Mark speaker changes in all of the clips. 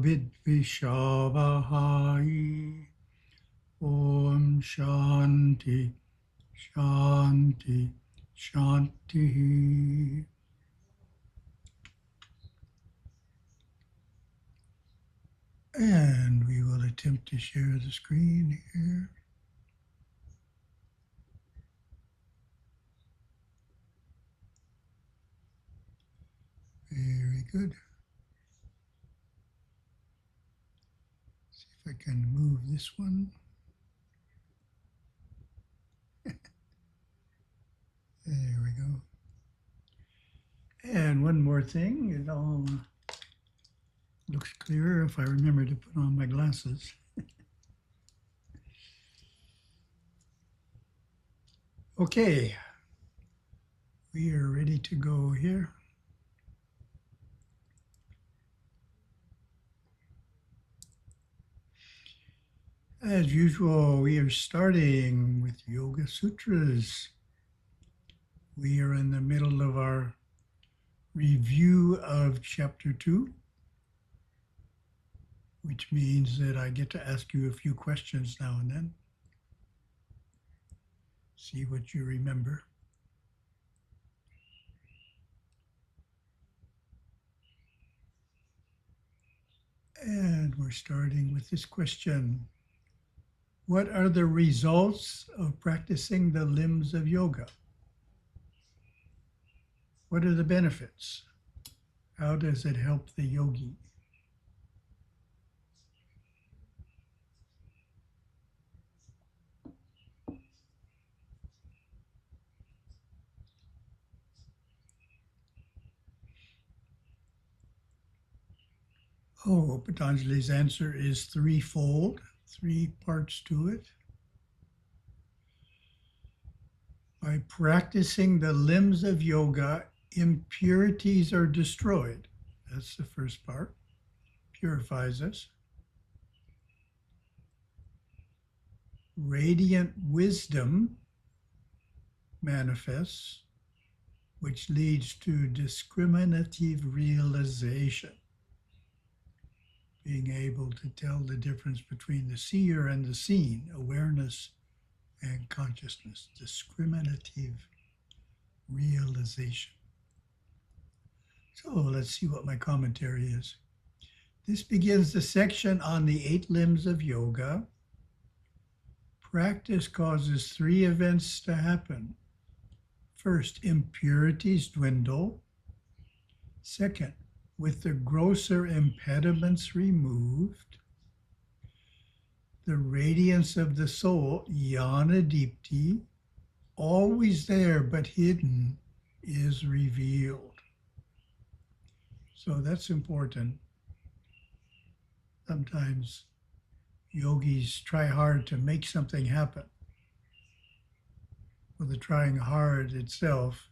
Speaker 1: vidvishabhai. Om Shanti, Shanti, Shanti. And we will attempt to share the screen here. Very good. See if I can move this one. There we go. And one more thing, it all looks clearer if I remember to put on my glasses. Okay, we are ready to go here. As usual, we are starting with Yoga Sutras. We are in the middle of our review of Chapter 2, which means that I get to ask you a few questions now and then. See what you remember. And we're starting with this question. What are the results of practicing the limbs of yoga? What are the benefits? How does it help the yogi? Oh, Patanjali's answer is threefold, 3 parts to it. By practicing the limbs of yoga, impurities are destroyed. That's the first part. Purifies us. Radiant wisdom manifests, which leads to discriminative realization. Being able to tell the difference between the seer and the seen, awareness and consciousness, discriminative realization. So let's see what my commentary is. This begins the section on the 8 limbs of yoga. Practice causes 3 events to happen. First, impurities dwindle. Second, with the grosser impediments removed, the radiance of the soul, jnana dipti, always there but hidden, is revealed. So that's important. Sometimes yogis try hard to make something happen. Well, the trying hard itself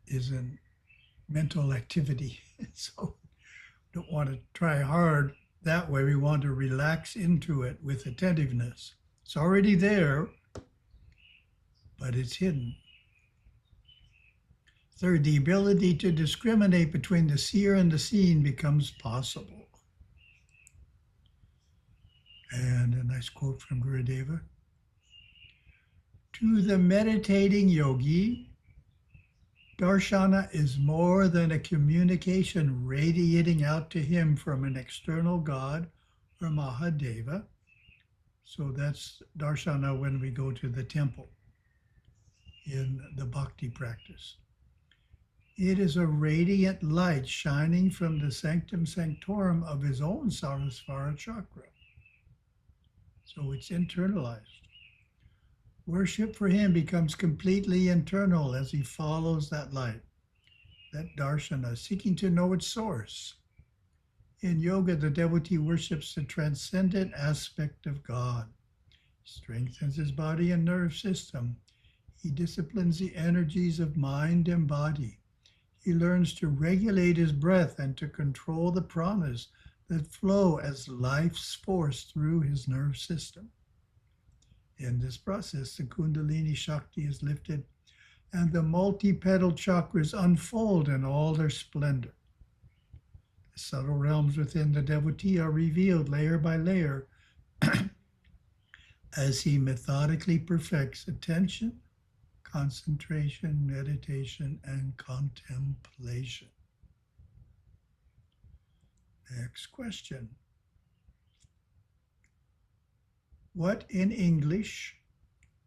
Speaker 1: is a mental activity. So we don't want to try hard that way. We want to relax into it with attentiveness. It's already there, but it's hidden. Third, the ability to discriminate between the seer and the seen becomes possible. And a nice quote from Gurudeva. To the meditating yogi, darshana is more than a communication radiating out to him from an external God or Mahadeva. So that's darshana when we go to the temple in the bhakti practice. It is a radiant light shining from the sanctum sanctorum of his own Sarasvara chakra. So it's internalized. Worship for him becomes completely internal as he follows that light, that darshana, seeking to know its source. In yoga, the devotee worships the transcendent aspect of God, strengthens his body and nerve system. He disciplines the energies of mind and body. He learns to regulate his breath and to control the pranas that flow as life's force through his nerve system. In this process, the Kundalini Shakti is lifted and the multi-petal chakras unfold in all their splendor. The subtle realms within the devotee are revealed layer by layer as he methodically perfects attention, concentration, meditation, and contemplation. Next question. What in English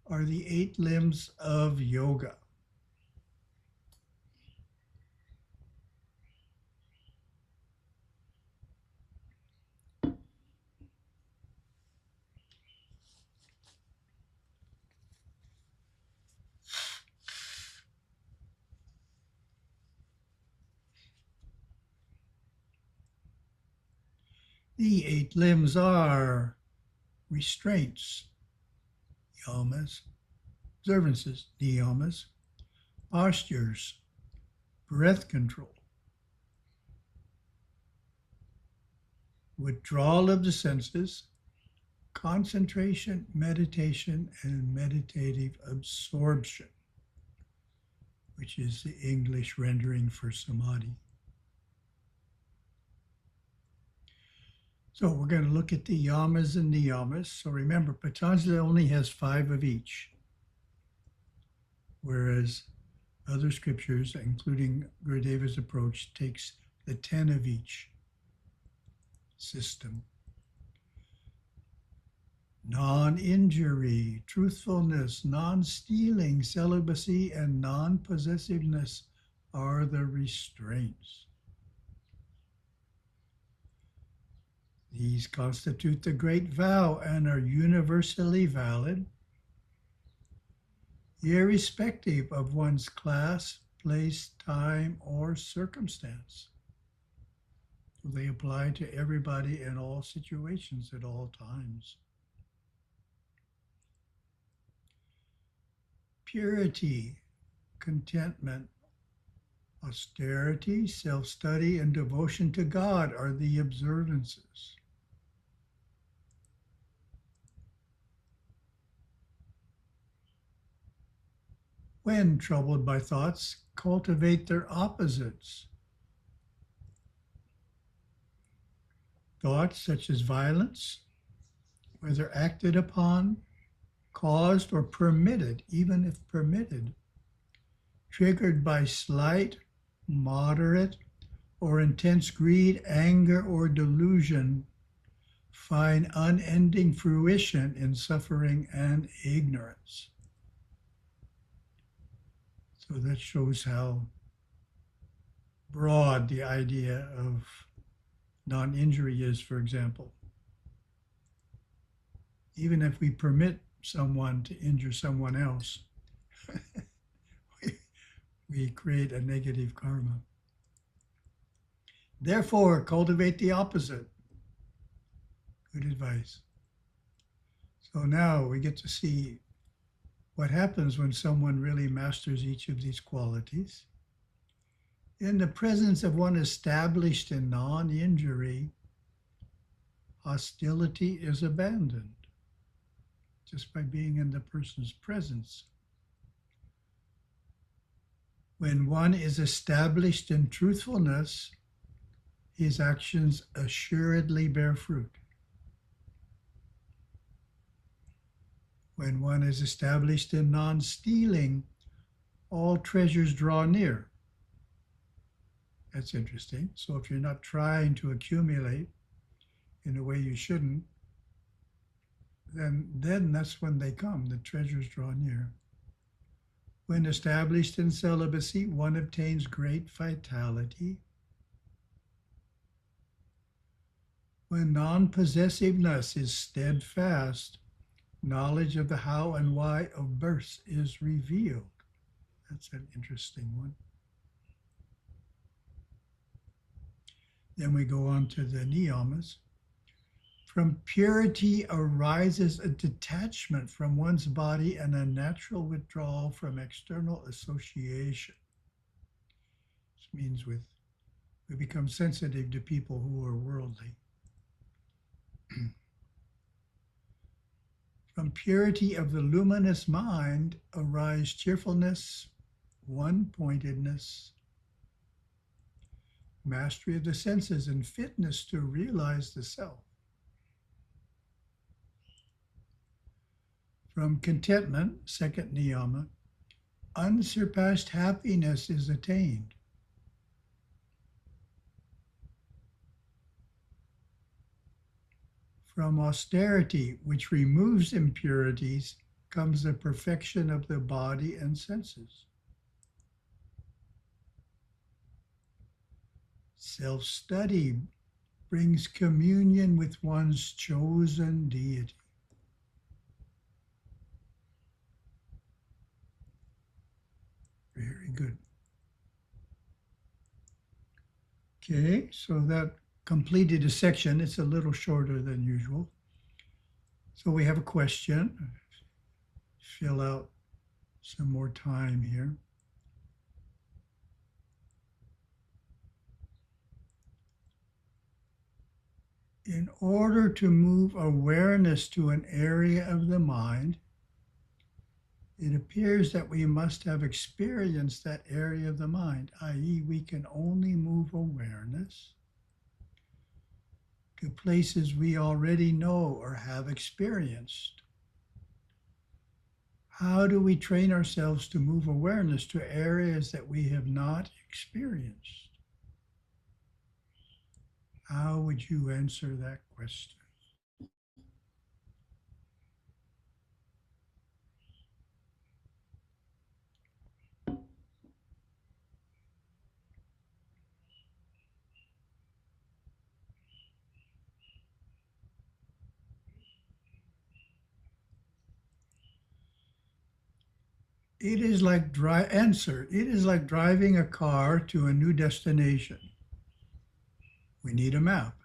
Speaker 1: are the 8 limbs of yoga? The 8 limbs are restraints, yamas, observances, niyamas, postures, breath control, withdrawal of the senses, concentration, meditation, and meditative absorption, which is the English rendering for samadhi. So we're going to look at the yamas and niyamas. So remember, Patanjali only has 5 of each, whereas other scriptures, including Gurudeva's approach, takes the 10 of each system. Non-injury, truthfulness, non-stealing, celibacy, and non-possessiveness are the restraints. These constitute the great vow and are universally valid, irrespective of one's class, place, time, or circumstance. They apply to everybody in all situations at all times. Purity, contentment, austerity, self-study, and devotion to God are the observances. When troubled by thoughts, cultivate their opposites. Thoughts such as violence, whether acted upon, caused, or permitted, even if permitted, triggered by slight, moderate, or intense greed, anger, or delusion, find unending fruition in suffering and ignorance. So that shows how broad the idea of non-injury is, for example. Even if we permit someone to injure someone else, we create a negative karma. Therefore, cultivate the opposite. Good advice. So now we get to see what happens when someone really masters each of these qualities. In the presence of one established in non-injury, hostility is abandoned just by being in the person's presence. When one is established in truthfulness, his actions assuredly bear fruit. When one is established in non-stealing, all treasures draw near. That's interesting. So if you're not trying to accumulate in a way you shouldn't, then that's when they come, the treasures draw near. When established in celibacy, one obtains great vitality. When non-possessiveness is steadfast, knowledge of the how and why of birth is revealed. That's an interesting one. Then we go on to the niyamas. From purity arises a detachment from one's body and a natural withdrawal from external association. This means we become sensitive to people who are worldly. From purity of the luminous mind arise cheerfulness, one-pointedness, mastery of the senses, and fitness to realize the self. From contentment, second niyama, unsurpassed happiness is attained. From austerity, which removes impurities, comes the perfection of the body and senses. Self-study brings communion with one's chosen deity. Very good. Okay, so that completed a section. It's a little shorter than usual. So we have a question. Fill out some more time here. In order to move awareness to an area of the mind, it appears that we must have experienced that area of the mind, i.e., we can only move awareness to places we already know or have experienced. How do we train ourselves to move awareness to areas that we have not experienced? How would you answer that question? It is like It is like driving a car to a new destination. We need a map.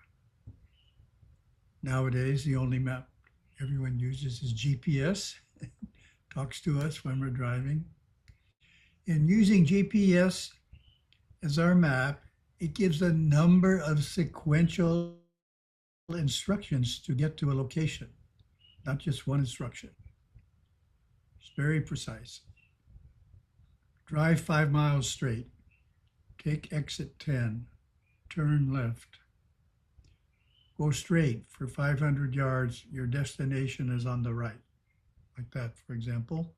Speaker 1: Nowadays, the only map everyone uses is GPS. Talks to us when we're driving. In using GPS as our map, it gives a number of sequential instructions to get to a location, not just one instruction. It's very precise. Drive 5 miles straight. Take exit 10. Turn left. Go straight for 500 yards. Your destination is on the right. Like that, for example.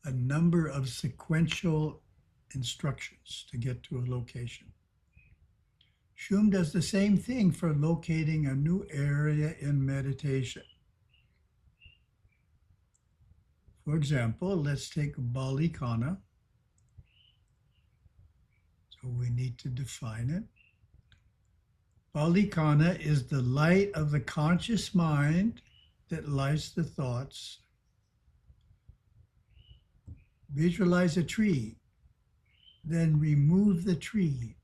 Speaker 1: A number of sequential instructions to get to a location. Shum does the same thing for locating a new area in meditation. For example, let's take Balikana. So we need to define it. Balikana is the light of the conscious mind that lights the thoughts. Visualize a tree, then remove the tree.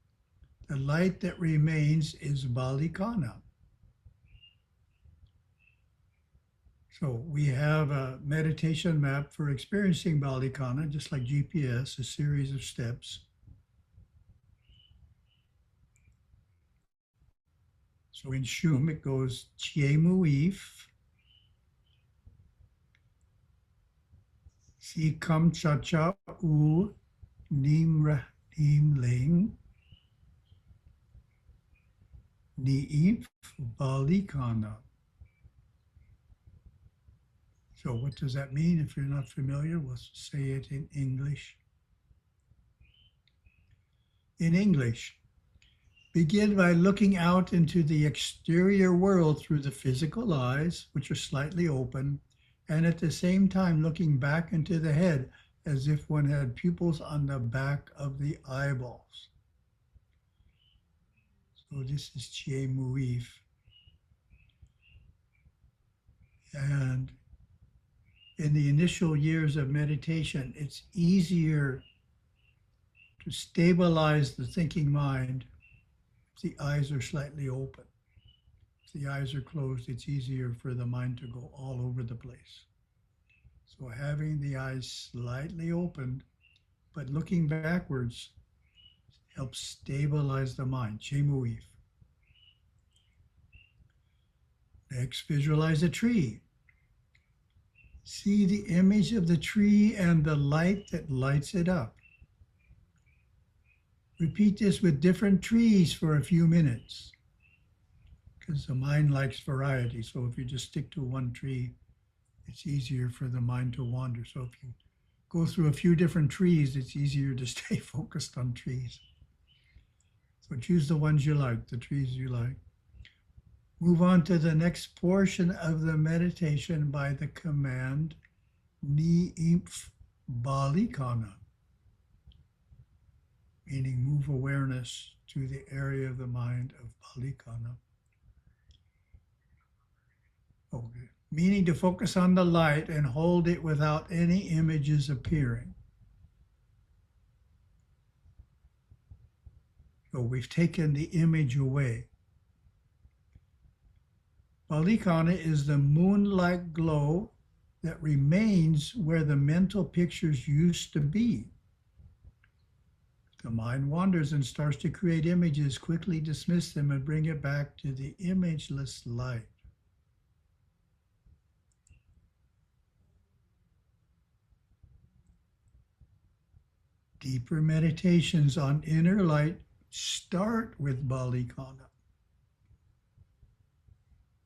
Speaker 1: The light that remains is Balikana. So we have a meditation map for experiencing Balikana, just like GPS, a series of steps. So in Shum, it goes Chie Muif, Si Kam Cha Cha U, Nim Ra Nim Ling, Niif Balikana. So what does that mean? If you're not familiar, we'll say it in English. In English, begin by looking out into the exterior world through the physical eyes, which are slightly open, and at the same time looking back into the head as if one had pupils on the back of the eyeballs. So this is Chie Muif. And in the initial years of meditation, it's easier to stabilize the thinking mind if the eyes are slightly open. If the eyes are closed, it's easier for the mind to go all over the place. So having the eyes slightly opened, but looking backwards, helps stabilize the mind. Chie Muif. Next, visualize a tree. See the image of the tree and the light that lights it up. Repeat this with different trees for a few minutes, because the mind likes variety. So if you just stick to one tree, it's easier for the mind to wander. So if you go through a few different trees, it's easier to stay focused on trees. So choose the ones you like, the trees you like. Move on to the next portion of the meditation by the command Ni Imph Bali Kana, meaning move awareness to the area of the mind of Bali Kana. Okay. Meaning to focus on the light and hold it without any images appearing. So we've taken the image away. Balikana is the moon-like glow that remains where the mental pictures used to be. The mind wanders and starts to create images, quickly dismiss them and bring it back to the imageless light. Deeper meditations on inner light start with Balikana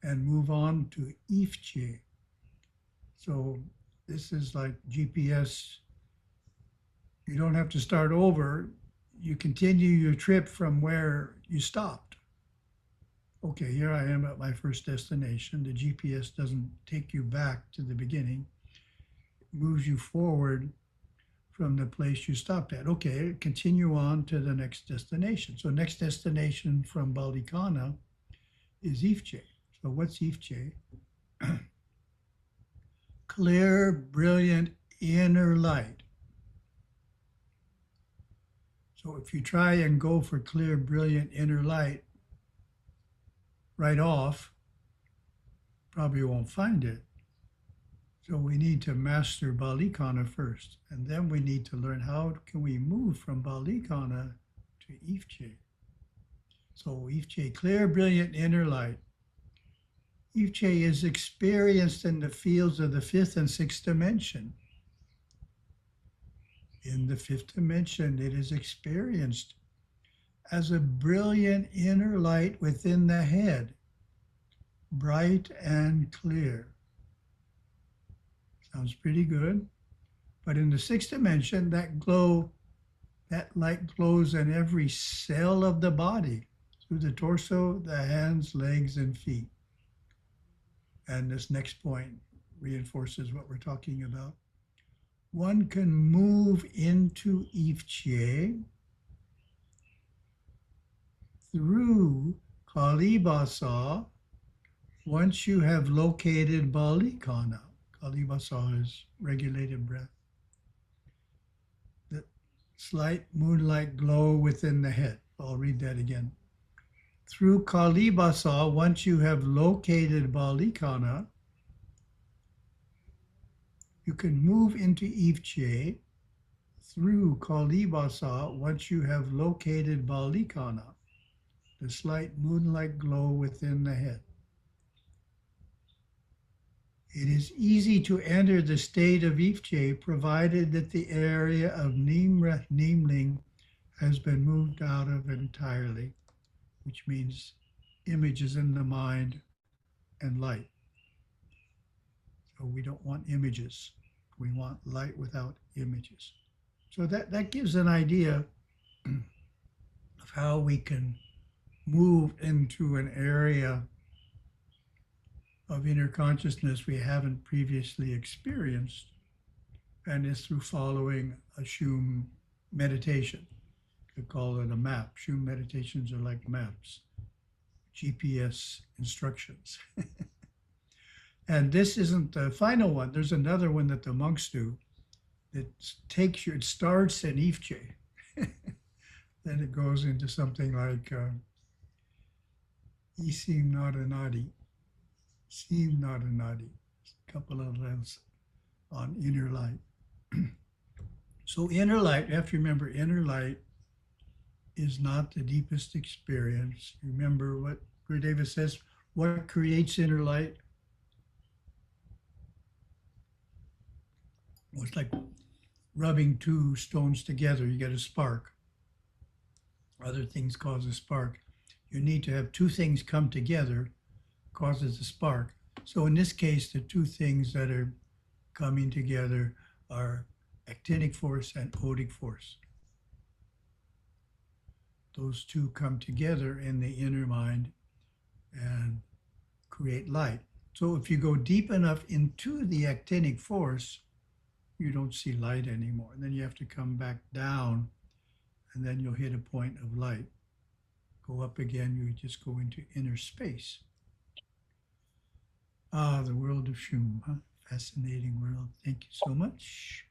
Speaker 1: and move on to Ifche. So this is like GPS. You don't have to start over. You continue your trip from where you stopped. Okay, here I am at my first destination. The GPS doesn't take you back to the beginning. It moves you forward from the place you stopped at. Okay, continue on to the next destination. So next destination from Balikana is Ifche. So what's Ifche? Clear, brilliant inner light. So if you try and go for clear, brilliant inner light right off, probably won't find it. So we need to master Balikana first, and then we need to learn how can we move from Balikana to Ifche. So Ifche, clear, brilliant inner light. Ifche is experienced in the fields of the fifth and sixth dimension. In the fifth dimension, it is experienced as a brilliant inner light within the head, bright and clear. Sounds pretty good. But in the sixth dimension, that light glows in every cell of the body, through the torso, the hands, legs, and feet. And this next point reinforces what we're talking about. One can move into Ifche through Kalibasa once you have located Balikana. Kalibasa is regulated breath. The slight moonlight glow within the head. I'll read that again. Through Kalibasa, once you have located Balikana, you can move into Ifche through Kalibasa once you have located Balikana, the slight moonlight glow within the head. It is easy to enter the state of Ifche provided that the area of Nimra Nimling has been moved out of entirely, which means images in the mind and light. So we don't want images. We want light without images. So that gives an idea of how we can move into an area of inner consciousness we haven't previously experienced, and is through following a Shum meditation. You could call it a map. Shum meditations are like maps, GPS instructions. And this isn't the final one. There's another one that the monks do that takes you, it starts in Ifche. Then it goes into something like Isim Nadanadi, Sim Nadanadi, a couple of levels on inner light. So inner light, you have to remember, inner light is not the deepest experience. Remember what Gurudeva says, what creates inner light? Well, it's like rubbing two stones together, you get a spark. Other things cause a spark. You need to have two things come together, causes a spark. So in this case, the two things that are coming together are actinic force and odic force. Those two come together in the inner mind and create light. So if you go deep enough into the actinic force, you don't see light anymore. And then you have to come back down, and then you'll hit a point of light. Go up again, you just go into inner space. Ah, the world of Shum, huh? Fascinating world. Thank you so much.